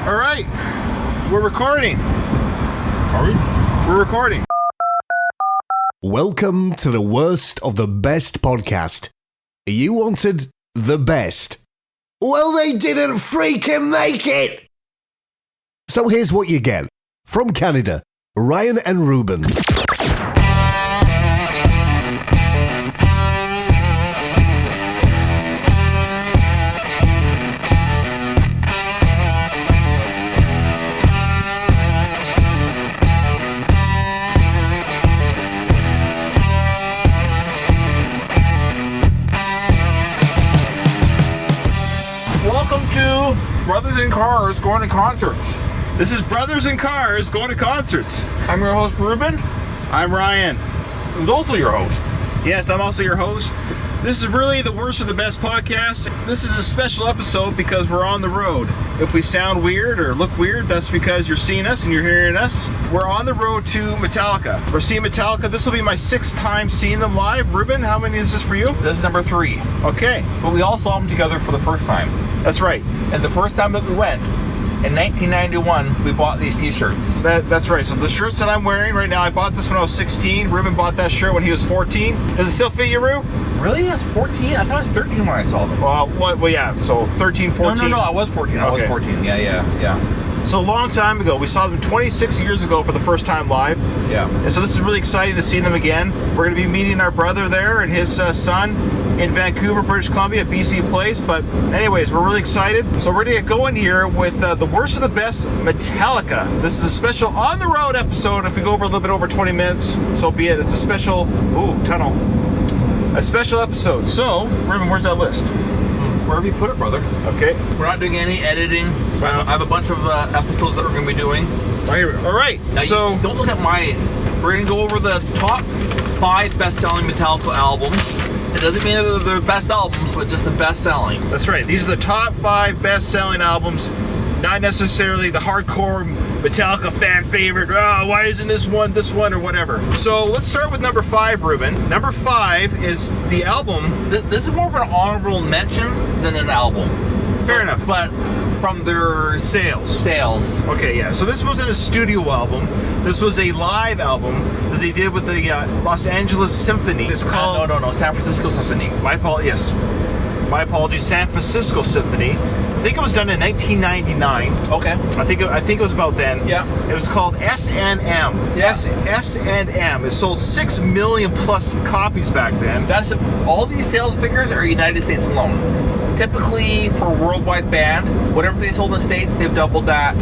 All right, we're recording. Are we? We're recording. Welcome to the worst of the best podcast. You wanted the best. Well, they didn't freaking make it! So here's what you get. From Canada, Ryan and Ruban. Welcome to Brothers in Cars Going to Concerts. This is Brothers in Cars Going to Concerts. I'm your host, Ruban. I'm Ryan. Who's also your host. Yes, I'm also your host. This is really the worst of the best podcast. This is a special episode because we're on the road. If we sound weird or look weird, that's because you're seeing us and you're hearing us. We're on the road to Metallica. We're seeing Metallica. This will be my 6th time seeing them live. Ruben, how many is this for you? This is number 3. Okay, But we all saw them together for the first time. that's right. And the first time that we went, in 1991, we bought these t-shirts. That's right. So the shirts that I'm wearing right now, I bought this when I was 16. Ruben bought that shirt when he was 14. Does it still fit you, Ru? Really? That's 14? I thought it was 13 when I saw them. Well, yeah. So 13, 14. No, I was 14. I was Okay. 14. Yeah. So a long time ago. We saw them 26 years ago for the first time live. Yeah. And so this is really exciting to see them again. We're going to be meeting our brother there and his son in Vancouver, British Columbia, BC Place. But anyways, we're really excited. So we're going to get going here with the worst of the best, Metallica. This is a special on the road episode. If we go over a little bit over 20 minutes, so be it. It's a special, tunnel. A special episode. So, Ruben, where's that list? Wherever you put it, brother. Okay. We're not doing any editing. I have a bunch of episodes that we're going to be doing. All right. Now, So, don't look at my... We're going to go over the top 5 best-selling Metallica albums. It doesn't mean that they're the best albums, but just the best-selling. that's right. These are the top 5 best-selling albums. Not necessarily the hardcore Metallica fan favorite. Oh, why isn't this one, or whatever. So let's start with number 5, Ruben. Number 5 is the album. This is more of an honorable mention than an album. Fair enough. But from their Sales. sales. Okay, yeah. So this wasn't a studio album. This was a live album that they did with the Los Angeles Symphony. It's called... No. San Francisco Symphony. My apologies. San Francisco Symphony. I think it was done in 1999. Okay. I think it was about then. Yeah. It was called S&M. Yeah. S&M. It sold 6 million plus copies back then. That's all these sales figures are United States alone. Typically, for a worldwide band, whatever they sold in the States, they've doubled that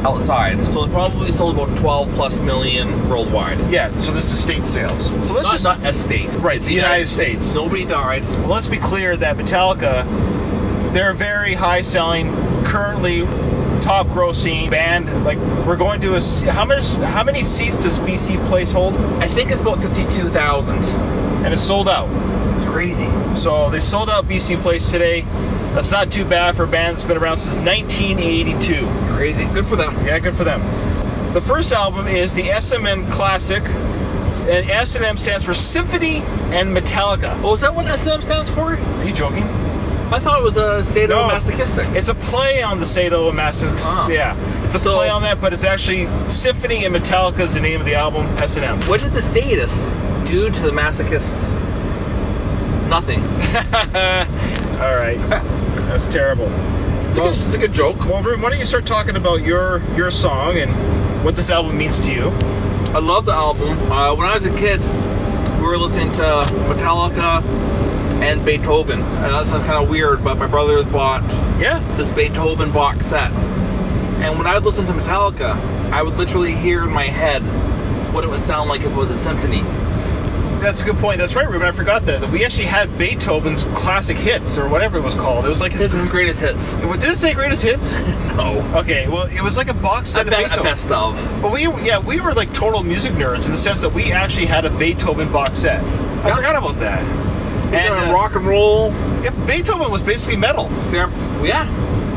outside. So they probably sold about 12 plus million worldwide. Yeah. So this is state sales. So let's Not a state. right. The United States. Nobody died. Well, let's be clear that Metallica, they're a very high-selling, currently top-grossing band. Like, we're going to how many seats does BC Place hold? I think it's about 52,000. And it's sold out. It's crazy. So they sold out BC Place today. That's not too bad for a band that's been around since 1982. Crazy. Good for them. Yeah, good for them. The first album is the S&M Classic, and S&M stands for Symphony and Metallica. Oh, is that what S&M stands for? Are you joking? I thought it was a sadomasochistic. It's a play on the sadomasochistic. Ah. Yeah, it's a play on that, but it's actually Symphony and Metallica is the name of the album. S&M. What did the sadists do to the masochist? Nothing. All right, that's terrible. It's a good joke. Well, Ruben, why don't you start talking about your song and what this album means to you? I love the album. When I was a kid, we were listening to Metallica and Beethoven. And that sounds kind of weird, but my brothers bought Yeah. this Beethoven box set. And when I would listen to Metallica, I would literally hear in my head what it would sound like if it was a symphony. That's a good point. That's right, Ruben. I forgot that we actually had Beethoven's classic hits, or whatever it was called. It was like This is his greatest hits. Did it say greatest hits? No. Okay, well, it was like a box set of Beethoven. Best of. But we were like total music nerds in the sense that we actually had a Beethoven box set. I forgot about that. And rock and roll. Yeah, Beethoven was basically metal. Yeah.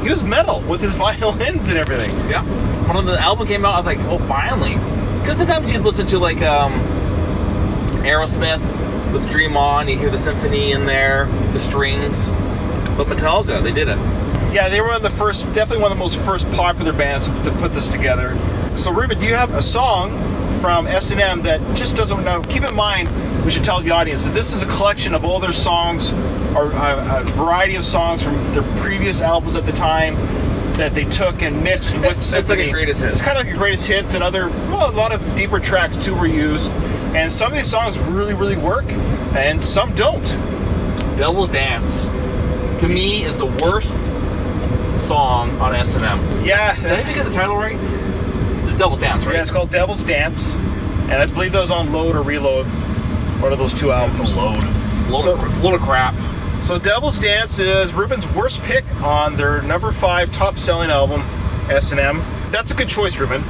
He was metal with his violins and everything. Yeah. When the album came out, I was like, oh, finally. Because sometimes you'd listen to like Aerosmith with Dream On, you hear the symphony in there, the strings. But Metallica, they did it. Yeah, they were one of the first, definitely one of the most first popular bands to put this together. So, Ruben, do you have a song from S&M that just doesn't know? Keep in mind, we should tell the audience that this is a collection of all their songs, or a variety of songs from their previous albums at the time that they took and mixed with Symphony. It's like a greatest hits. It's kind of like a greatest hits, and other, well, a lot of deeper tracks too were used. And some of these songs really, really work, and some don't. Devil's Dance, to me, is the worst song on S&M. Yeah. Did I get the title right? It's Devil's Dance, right? Yeah, it's called Devil's Dance, and I believe that was on Load or Reload, one of those two albums. It's a load. It's a load of crap. So Devil's Dance is Ruben's worst pick on their number 5 top-selling album, S&M. That's a good choice, Ruben.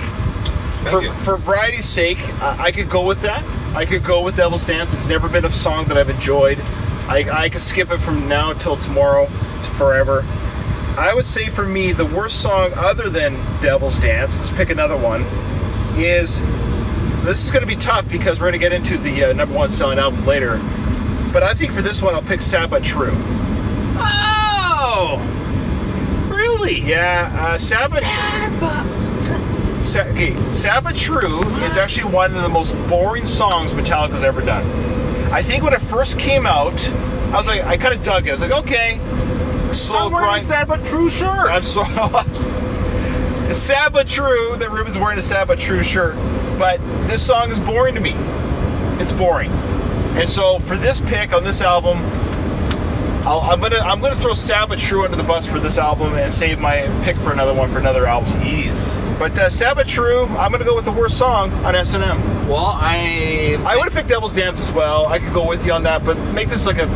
For variety's sake, I could go with that. I could go with Devil's Dance. It's never been a song that I've enjoyed. I could skip it from now till tomorrow, to forever. I would say for me, the worst song other than Devil's Dance, let's pick another one, is, this is going to be tough because we're going to get into the number 1 selling album later. But I think for this one, I'll pick Sad But True. Oh! Really? Yeah, Sad But True is actually one of the most boring songs Metallica's ever done. I think when it first came out, I was like, I kind of dug it. I was like, okay, slow grind. Sad But True shirt. I'm so it's sad but true that Ruben's wearing a Sad But True shirt, but this song is boring to me. It's boring, and so for this pick on this album, I'm gonna throw Sad But True under the bus for this album and save my pick for another one for another album. Jeez. But Sad But True, I'm gonna go with the worst song on S&M. Well, I would have picked Devil's Dance as well. I could go with you on that, but make this like a,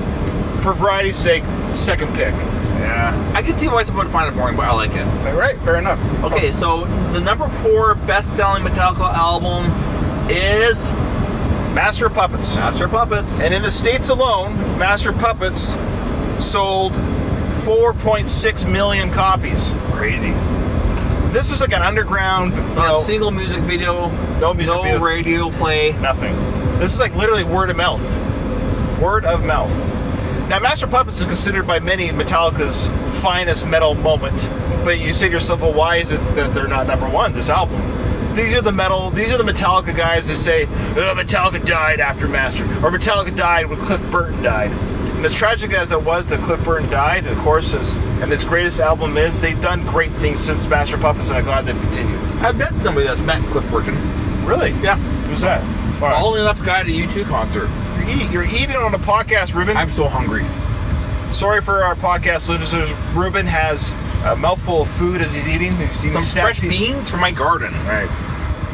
for variety's sake, second pick. Yeah. I can see why someone would find it boring, but I like it. All right, fair enough. Okay, so the number 4 best-selling Metallica album is Master of Puppets. Master of Puppets. And in the States alone, Master of Puppets sold 4.6 million copies. Crazy. This was like an underground, Not a single music video, no video, radio play, nothing. This is like literally word of mouth. Word of mouth. Now, Master of Puppets is considered by many Metallica's finest metal moment. But you say to yourself, well, why is it that they're not number 1, this album? These are the Metallica guys that say, oh, Metallica died after Master, or Metallica died when Cliff Burton died. And as tragic as it was that Cliff Burton died, of course, and its greatest album is, they've done great things since Master of Puppets, and I'm glad they've continued. I've met somebody that's met Cliff Burton. Really? Yeah. Who's that? All enough guy at a U2 concert. You're eating on a podcast, Ruben. I'm so hungry. Sorry for our podcast listeners. Ruben has a mouthful of food as he's eating. He's eating Some fresh beans from my garden. All right.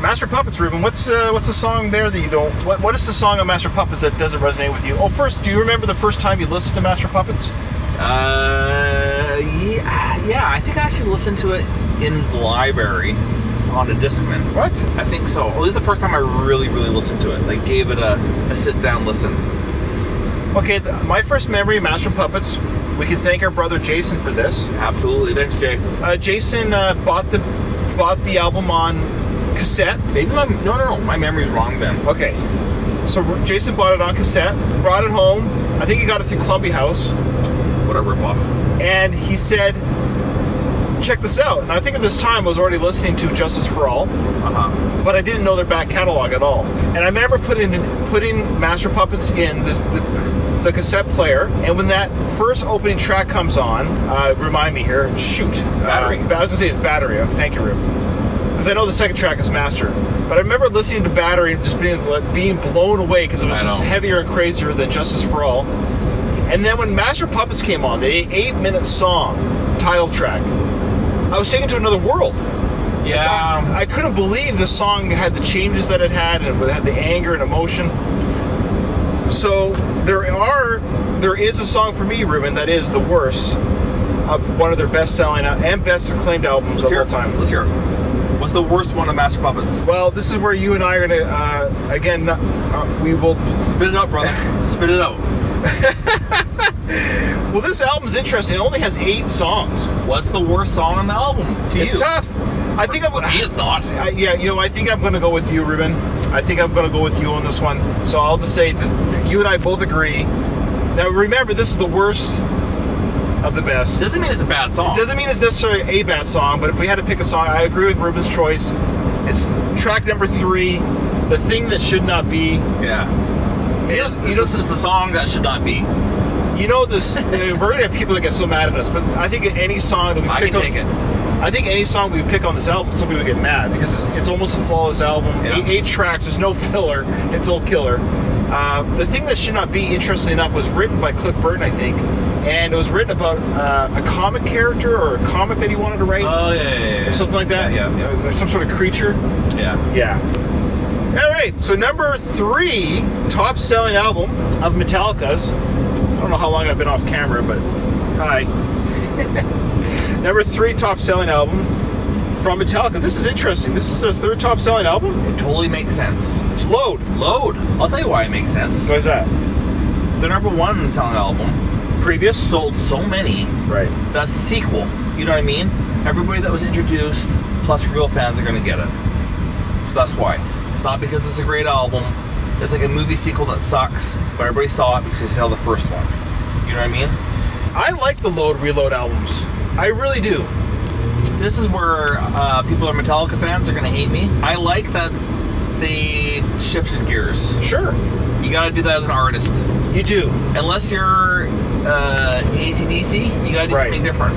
Master of Puppets, Ruben. What's the song there that you don't? What is the song of Master of Puppets that doesn't resonate with you? Oh, first, do you remember the first time you listened to Master of Puppets? Yeah. I think I actually listened to it in the library on a Discman. What? I think so. Well, this is the first time I really, really listened to it. Like, gave it a sit-down listen. Okay, my first memory of Master of Puppets, we can thank our brother Jason for this. Absolutely. Thanks, Jay. Jason bought the album on cassette. Maybe no. My memory's wrong then. Okay. So Jason bought it on cassette, brought it home. I think he got it through Columbia House. What a ripoff. And he said, check this out. And I think at this time I was already listening to Justice for All. Uh-huh. But I didn't know their back catalog at all. And I remember putting Master of Puppets in the cassette player, and when that first opening track comes on, remind me here, shoot. Battery. I was going to say it's Battery. Thank you, Rube. Because I know the second track is Master. But I remember listening to Battery and just being blown away because it was just heavier and crazier than Justice for All. And then when Master of Puppets came on, the 8-minute song, title track, I was taken to another world. Yeah. I couldn't believe this song had the changes that it had, and it had the anger and emotion. So there is a song for me, Ruben, that is the worst of one of their best-selling and best-acclaimed albums of all time. Let's hear it. What's the worst one of Master Puppets? Well, this is where you and I are going to, again, we will... Spit it out, brother. Spit it out. Well, this album's interesting. It only has 8 songs. What's the worst song on the album to you? It's tough. I think For me, it's not. I think I'm going to go with you, Ruben. I think I'm going to go with you on this one. So I'll just say that you and I both agree. Now, remember, this is the worst of the best. Doesn't mean it's a bad song. It doesn't mean it's necessarily a bad song, but if we had to pick a song, I agree with Ruben's choice. It's track number 3, The Thing That Should Not Be. Yeah. This is the song that should not be. You know this. We're gonna have people that get so mad at us, but I think any song that we pick I think any song we pick on this album, some people get mad because it's almost a flawless album. Yeah. 8 tracks, there's no filler. It's all killer. The Thing That Should Not Be, interestingly enough, was written by Cliff Burton, I think, and it was written about a comic character or a comic that he wanted to write. Oh yeah. Or something like that. Yeah. Some sort of creature. Yeah. All right, so number 3 top-selling album of Metallica's. I don't know how long I've been off camera, but hi. Number 3 top-selling album from Metallica. This is interesting. This is their 3rd top-selling album. It totally makes sense. It's Load. Load. I'll tell you why it makes sense. Why is that? The number 1 selling album Previous? sold so many. Right. That's the sequel. You know what I mean? Everybody that was introduced, plus real fans, are going to get it. So that's why. It's not because it's a great album. It's like a movie sequel that sucks, but everybody saw it because they saw the first one. You know what I mean? I like the Load Reload albums. I really do. This is where people who are Metallica fans are going to hate me. I like that they shifted gears. Sure. You got to do that as an artist. You do. Unless you're AC/DC, you got to do something different.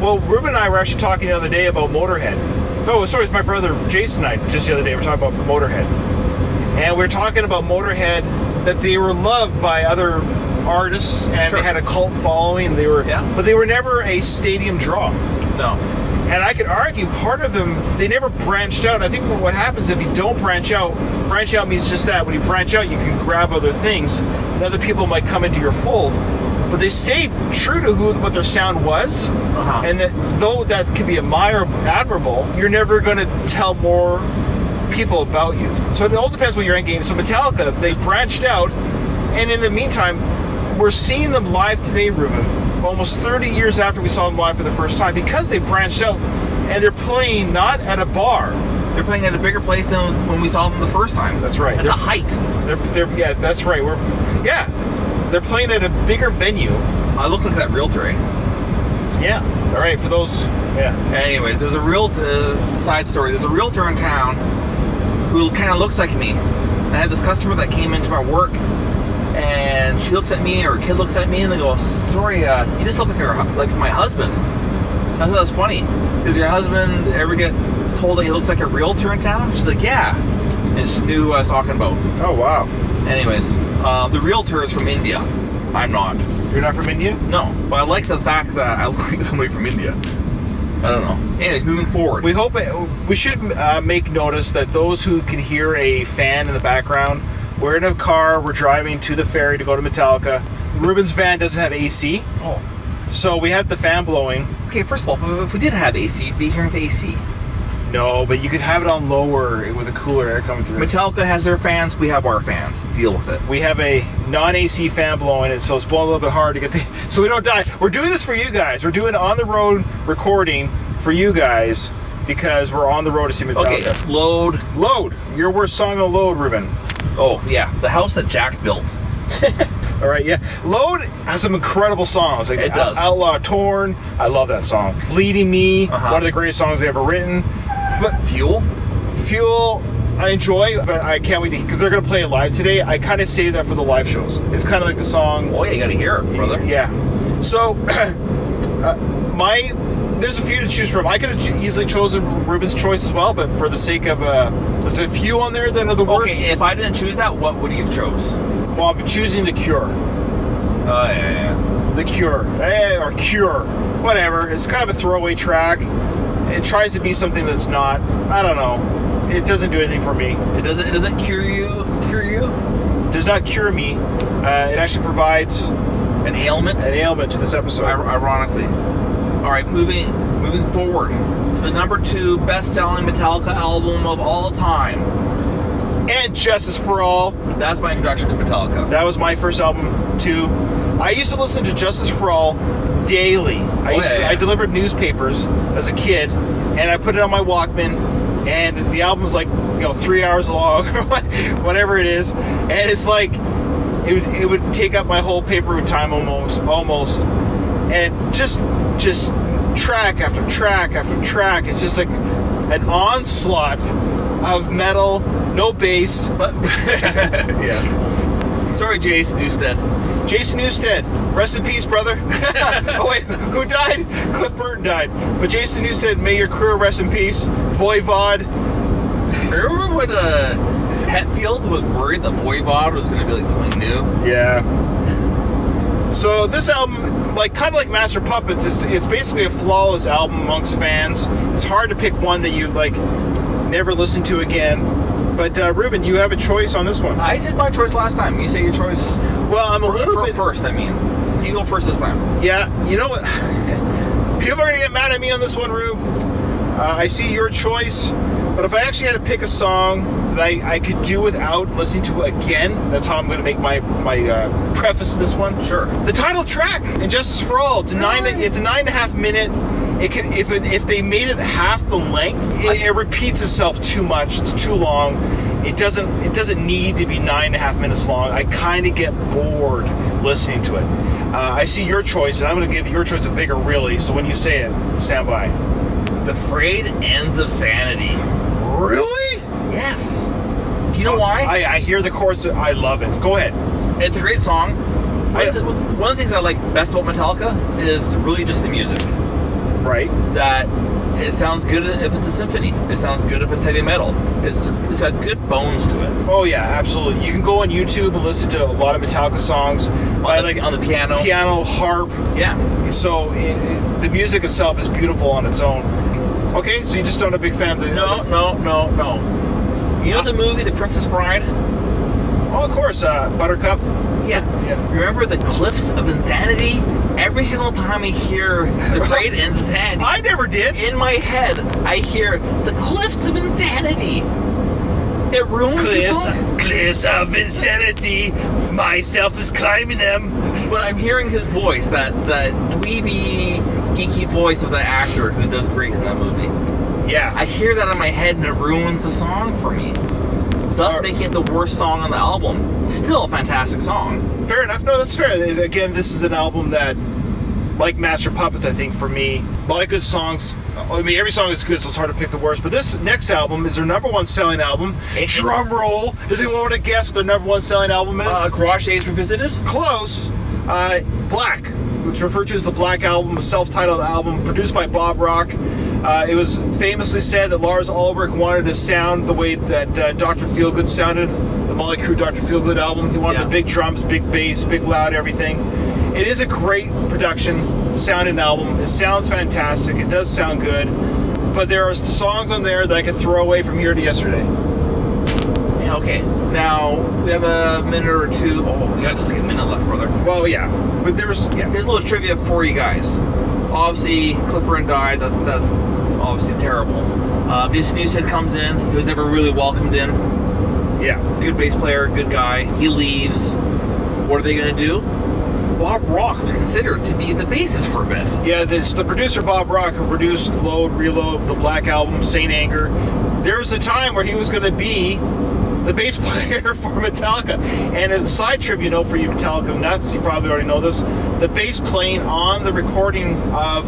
Well, Ruben and I were actually talking the other day about Motorhead. Oh, sorry, it's my brother Jason and I just the other day. We were talking about Motorhead. And we were talking about Motorhead, that they were loved by other artists and they had a cult following. But they were never a stadium draw. No. And I could argue part of them, they never branched out. I think what happens if you don't branch out means just that. When you branch out, you can grab other things and other people might come into your fold. But they stayed true to what their sound was. And that though that can be admirable, you're never going to tell more people about you. So it all depends what your end game is. So Metallica, they branched out, and in the meantime, we're seeing them live today, Ruben, almost 30 years after we saw them live for the first time, because they branched out, and they're playing not at a bar. They're playing at a bigger place than when we saw them the first time. That's right. At the height. Yeah, that's right. They're playing at a bigger venue. I look like that realtor, eh? Yeah. All right, for those. Yeah. Anyways, there's a real side story. There's a realtor in town who kind of looks like me. And I had this customer that came into my work, and she looks at me, or a kid looks at me, and they go, "Sorry, you just look like my husband." I thought that was funny. Does your husband ever get told that he looks like a realtor in town? She's like, "Yeah," and she knew who I was talking about. Oh wow. Anyways, the realtor is from India. I'm not. You're not from India? No, but I like the fact that I look like somebody from India. I don't know. Anyways, moving forward. We should make notice that those who can hear a fan in the background, we're in a car, we're driving to the ferry to go to Metallica. Ruben's van doesn't have AC. Oh. So we have the fan blowing. Okay, first of all, if we did have AC, you'd be hearing the AC. No, but you could have it on lower with a cooler air coming through. Metallica has their fans, we have our fans. Deal with it. We have a non-AC fan blowing it, so it's blowing a little bit hard to get so we don't die. We're doing this for you guys. We're doing on-the-road recording for you guys because we're on the road to see Metallica. Okay, Load. Load. Your worst song on Load, Ruben. Oh, yeah. The house that Jack built. All right, yeah. Load has some incredible songs. Like it does. Outlaw Torn. I love that song. Bleeding Me. One of the greatest songs they ever written. But Fuel, I enjoy, but I can't wait because they're going to play it live today. I kind of save that for the live shows. It's kind of like the song. Oh, yeah, you got to hear it, brother. Yeah. So, there's a few to choose from. I could have easily chosen Ruben's choice as well, but for the sake of, there's a few on there that are the worst. Okay, if I didn't choose that, what would you have chose? Well, I'm choosing The Cure. Oh, yeah. The Cure. Or Cure. Whatever. It's kind of a throwaway track. It tries to be something that's not. I don't know. It doesn't do anything for me. It doesn't cure you? Does not cure me. It actually provides an ailment to this episode. Ironically. All right, moving forward. The number 2 best-selling Metallica album of all time. And Justice for All. That's my introduction to Metallica. That was my first album too. I used to listen to Justice for All daily. I delivered newspapers as a kid, and I put it on my Walkman, and the album's like 3 hours long, whatever it is, and it's like it would take up my whole paper route time almost. and just track after track after track. It's just like an onslaught of metal, no bass. But yes. Sorry, Jason Newsted. Jason Newsted, rest in peace, brother. Oh wait, who died? Cliff Burton died. But Jason Newsted, may your career rest in peace. Voivod. Remember when Hetfield was worried that Voivod was going to be like something new? Yeah. So this album, like kind of like Master Puppets, it's basically a flawless album amongst fans. It's hard to pick one that you like never listen to again. But Ruben, you have a choice on this one. I said my choice last time. You say your choice. Well, I'm a little bit first. I mean, you go first this time. Yeah. You know what? People are gonna get mad at me on this one, Rube. I see your choice, but if I actually had to pick a song that I could do without listening to again, that's how I'm going to make my preface to this one. Sure. The title track, "Injustice for All." It's a 9.5 minute. If they made it half the length, it repeats itself too much. It's too long. It doesn't need to be 9.5 minutes long. I kind of get bored listening to it. I see your choice, and I'm going to give your choice a bigger really. So when you say it, stand by. The Frayed Ends of Sanity. Really? Yes. Do you know why? I hear the chorus. I love it. Go ahead. It's a great song. One of the things I like best about Metallica is really just the music. Right. That it sounds good if it's a symphony. It sounds good if it's heavy metal. It's got good bones to it. Oh yeah, absolutely. You can go on YouTube and listen to a lot of Metallica songs on the piano, harp. Yeah. So the music itself is beautiful on its own. Okay, so you just not a big fan of the... No. You know the movie The Princess Bride? Oh, of course, Buttercup. Yeah. Remember the Cliffs of Insanity? Every single time I hear The Frayed Ends of Sanity, I never did. In my head, I hear the Cliffs of Insanity. It ruins the song. Cliffs of Insanity. Myself is climbing them. But I'm hearing his voice, that dweeby, geeky voice of the actor who does great in that movie. Yeah. I hear that in my head and it ruins the song for me. Thus making it the worst song on the album. Still a fantastic song. Fair enough. No, that's fair. Again, this is an album that, like Master Puppets, I think, for me, a lot of good songs. I mean, every song is good, so it's hard to pick the worst. But this next album is their number one selling album. Drum roll. Does anyone want to guess what their number one selling album is? Garage Days Revisited? Close. Black, which referred to as the Black Album, a self-titled album produced by Bob Rock. It was famously said that Lars Ulrich wanted to sound the way that Dr. Feelgood sounded, the Motley Crue Dr. Feelgood album. He wanted the big drums, big bass, big loud everything. It is a great production sounding album. It sounds fantastic. It does sound good. But there are songs on there that I could throw away from here to yesterday. Yeah, okay. Now, we have a minute or two. Oh, we got just like a minute left, brother. Well, yeah. But there's a little trivia for you guys. Obviously, Cliff Burton died. That's obviously terrible. Jason Newsted comes in. He was never really welcomed in. Yeah. Good bass player, good guy. He leaves. What are they going to do? Bob Rock was considered to be the bassist for a bit. Yeah, the producer Bob Rock, who produced Load, Reload, the Black Album, Saint Anger. There was a time where he was going to be the bass player for Metallica. And a side trivia note for you Metallica nuts, you probably already know this, the bass playing on the recording of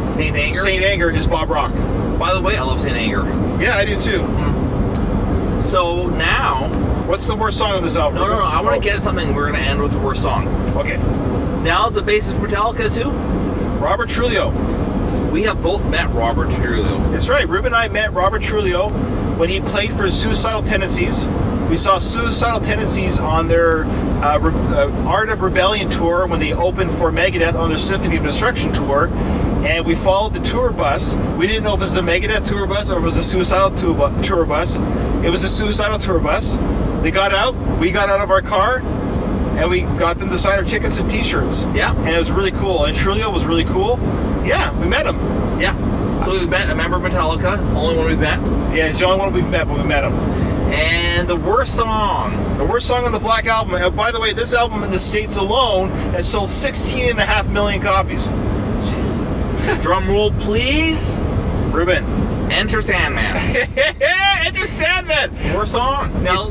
Saint Anger is Bob Rock. By the way, I love Saint Anger. Yeah, I do too. Mm-hmm. So now, what's the worst song on this album? No, I want to get something. We're going to end with the worst song. Okay. Now the bassist for Metallica is who? Robert Trujillo. We have both met Robert Trujillo. That's right. Ruben and I met Robert Trujillo when he played for Suicidal Tendencies. We saw Suicidal Tendencies on their Art of Rebellion tour when they opened for Megadeth on their Symphony of Destruction tour. And we followed the tour bus. We didn't know if it was a Megadeth tour bus or if it was a Suicidal tour bus. It was a Suicidal tour bus. They got out. We got out of our car. And we got them to sign our tickets and t-shirts. Yeah. And it was really cool. And Trujillo was really cool. Yeah, we met him. Yeah. So we met a member of Metallica. The only one we've met. Yeah, it's the only one we've met, but we met him. And the worst song. The worst song on the Black Album. And by the way, this album in the States alone has sold 16.5 million copies. Jeez. Drum roll, please. Ruben. Enter Sandman. Enter Sandman. Worst song. Now,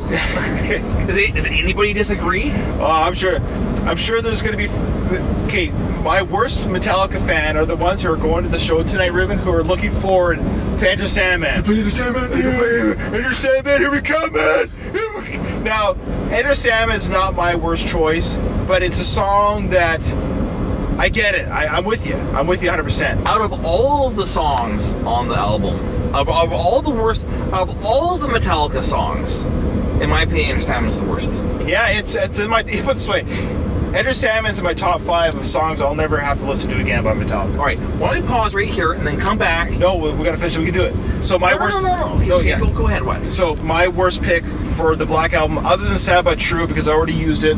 does anybody disagree? Oh, I'm sure there's going to be... Okay, my worst Metallica fan are the ones who are going to the show tonight, Ruben, who are looking forward to Enter Sandman. Enter Sandman, Enter Sandman, here we come, man! Now, Enter Sandman's not my worst choice, but it's a song that... I get it. I'm with you. I'm with you 100%. Out of all of the songs on the album, of all the worst, out of all of the Metallica songs, in my opinion, Enter Sandman's the worst. Yeah, it's in my... Put it this way. Enter Sandman's in my top 5 of songs I'll never have to listen to again by Metallica. All right, why don't we pause right here and then come back? No, we got to finish it. We can do it. So my worst... No. Okay, go ahead. What? So my worst pick for the Black Album, other than Sad But True, because I already used it,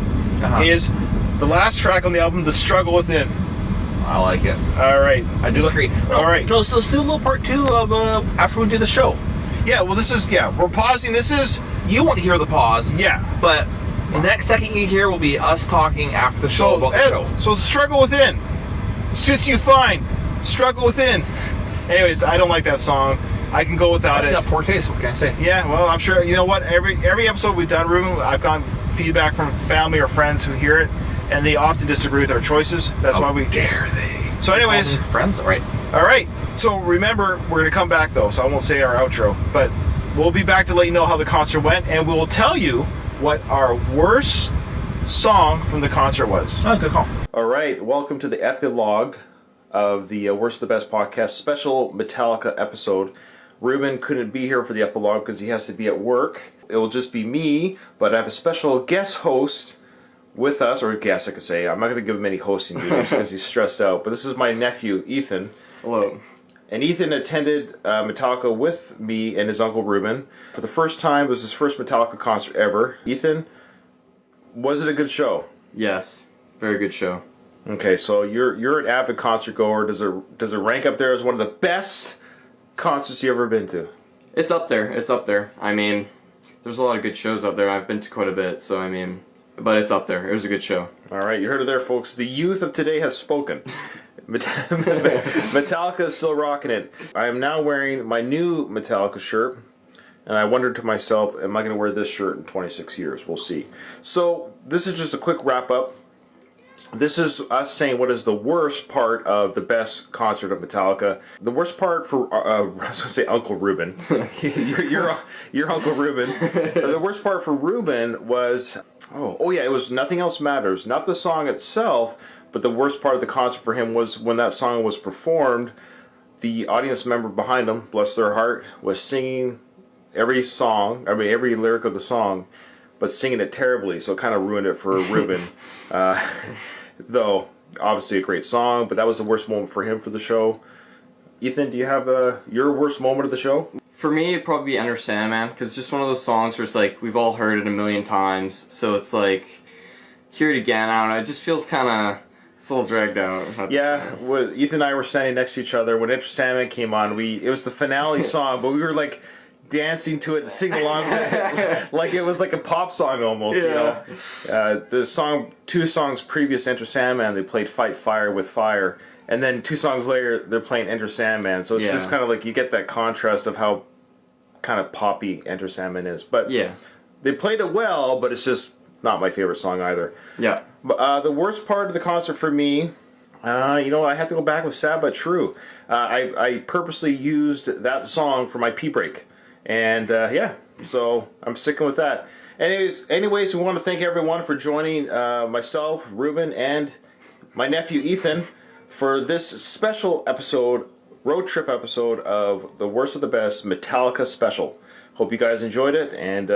is the last track on the album, The Struggle Within. I like it. All right. I disagree. All right. So let's do a little part 2 of after we do the show. Yeah, well, this is... Yeah, we're pausing. This is... You won't hear the pause. Yeah. But the next second you hear will be us talking after the show about the show. So The Struggle Within. Suits you fine. Struggle Within. Anyways, I don't like that song. I can go without it. Got poor taste. What can I say? Yeah, well, I'm sure... You know what? Every episode we've done, Ruben, I've gotten feedback from family or friends who hear it, and they often disagree with our choices. That's why we... dare they? So anyways... Friends? All right. All right. So remember, we're going to come back, though, so I won't say our outro. But we'll be back to let you know how the concert went, and we will tell you what our worst song from the concert was. Oh, good call. All right. Welcome to the epilogue of the Worst of the Best podcast special Metallica episode. Ruben couldn't be here for the epilogue because he has to be at work. It will just be me, but I have a special guest host with us, or guest, I could say. I'm not going to give him any hosting duties because he's stressed out. But this is my nephew, Ethan. Hello. And Ethan attended Metallica with me and his uncle Ruben for the first time. It was his first Metallica concert ever. Ethan, was it a good show? Yes, very good show. Okay, so you're an avid concert goer. Does it rank up there as one of the best concerts you've ever been to? It's up there. It's up there. I mean, there's a lot of good shows up there. I've been to quite a bit, so I mean, but it's up there. It was a good show. All right, you heard it there, folks. The youth of today has spoken. Metallica is still rocking it. I am now wearing my new Metallica shirt, and I wondered to myself, am I going to wear this shirt in 26 years? We'll see. So this is just a quick wrap-up. This is us saying what is the worst part of the best concert of Metallica. The worst part for, I was going to say Uncle Ruben. your Uncle Ruben. The worst part for Ruben was, oh yeah, it was Nothing Else Matters. Not the song itself, but the worst part of the concert for him was when that song was performed, the audience member behind him, bless their heart, was singing every lyric of the song, but singing it terribly, so it kind of ruined it for Ruben. Though, obviously a great song, but that was the worst moment for him for the show. Ethan, do you have your worst moment of the show? For me, it'd probably be Enter Sandman, because it's just one of those songs where it's like, we've all heard it a million times, so it's like, hear it again, I don't know, it just feels kind of, it's a little dragged out. Yeah, Ethan and I were standing next to each other when Enter Sandman came on. It was the finale song, but we were like dancing to it and singing along with it, like it was like a pop song almost. Yeah. You know, the song, 2 songs previous to Enter Sandman, they played Fight Fire with Fire, and then 2 songs later they're playing Enter Sandman. So it's just kind of like you get that contrast of how kind of poppy Enter Sandman is. But yeah, they played it well, but it's just not my favorite song either. Yeah. But the worst part of the concert for me, I have to go back with Sad But True. I purposely used that song for my pee break. And so I'm sticking with that. Anyways, we want to thank everyone for joining myself, Ruben, and my nephew Ethan for this special episode, road trip episode of the Worst of the Best Metallica special. Hope you guys enjoyed it, and